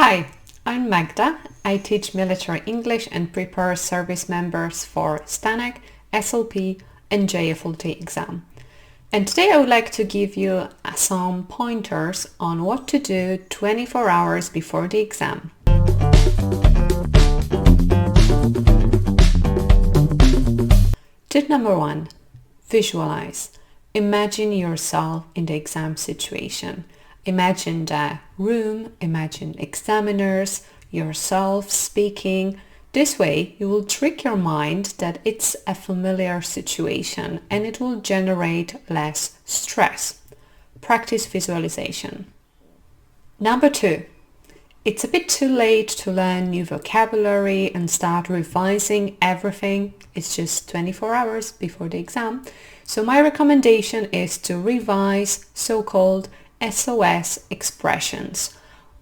Hi, I'm Magda. I teach military English and prepare service members for STANAG, SLP and JFLT exam. And today I would like to give you some pointers on what to do 24 hours before the exam. Tip number 1. Visualize. Imagine yourself in the exam situation. Imagine the room, imagine examiners, yourself speaking. This way you will trick your mind that it's a familiar situation and it will generate less stress. Practice visualization. Number 2. It's a bit too late to learn new vocabulary and start revising everything. It's just 24 hours before the exam. So my recommendation is to revise so-called SOS expressions.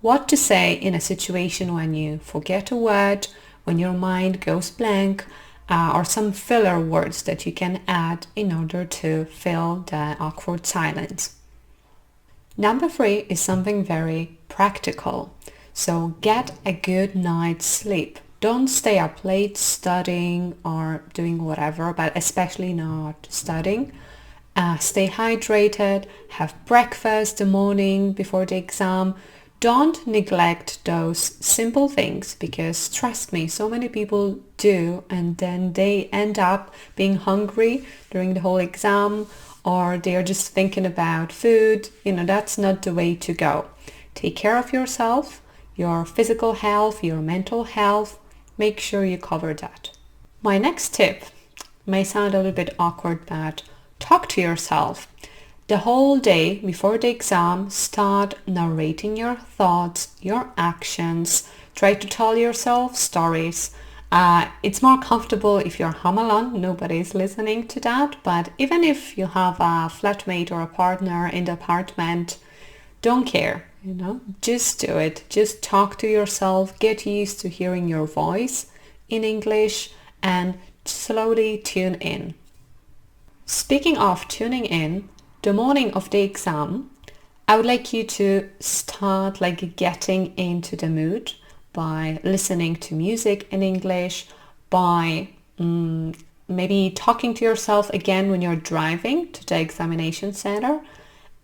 What to say in a situation when you forget a word, when your mind goes blank, or some filler words that you can add in order to fill the awkward silence. Number 3 is something very practical. So get a good night's sleep. Don't stay up late studying or doing whatever, but especially not studying. Stay hydrated, have breakfast the morning before the exam. Don't neglect those simple things because trust me, so many people do and then they end up being hungry during the whole exam or they are just thinking about food. That's not the way to go. Take care of yourself, your physical health, your mental health. Make sure you cover that. My next tip may sound a little bit awkward, but talk to yourself. The whole day before the exam, start narrating your thoughts, your actions. Try to tell yourself stories. It's more comfortable if you're home alone. Nobody's listening to that. But even if you have a flatmate or a partner in the apartment, don't care. Just do it. Just talk to yourself. Get used to hearing your voice in English and slowly tune in. Speaking of tuning in, the morning of the exam, I would like you to start getting into the mood by listening to music in English, by maybe talking to yourself again when you're driving to the examination center,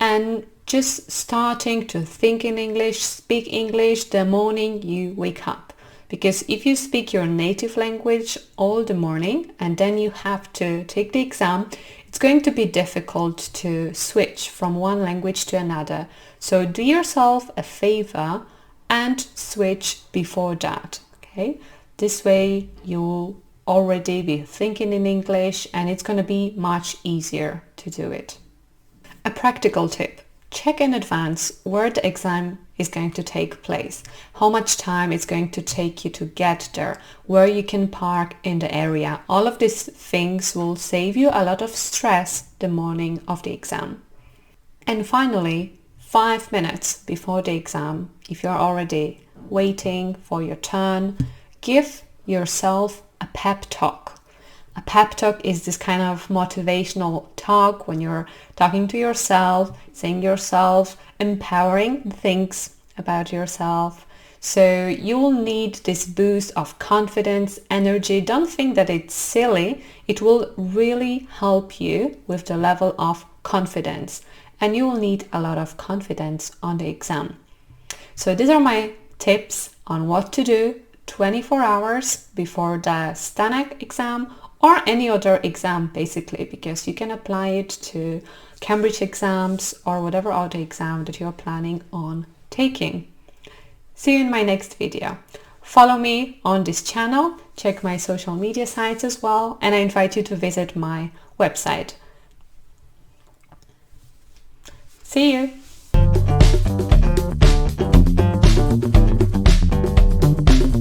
and just starting to think in English, speak English the morning you wake up. Because if you speak your native language all the morning and then you have to take the exam, it's going to be difficult to switch from one language to another. So do yourself a favor and switch before that. Okay? This way you'll already be thinking in English and it's going to be much easier to do it. A practical tip. Check in advance where the exam is going to take place, how much time it's going to take you to get there, where you can park in the area. All of these things will save you a lot of stress the morning of the exam. And finally, 5 minutes before the exam, if you're already waiting for your turn, give yourself a pep talk. A pep talk is this kind of motivational talk when you're talking to yourself, saying yourself, empowering things about yourself. So you will need this boost of confidence, energy. Don't think that it's silly. It will really help you with the level of confidence. And you will need a lot of confidence on the exam. So these are my tips on what to do 24 hours before the STANAG exam or any other exam basically, because you can apply it to Cambridge exams or whatever other exam that you're planning on taking. See you in my next video. Follow me on this channel, check my social media sites as well, and I invite you to visit my website. See you!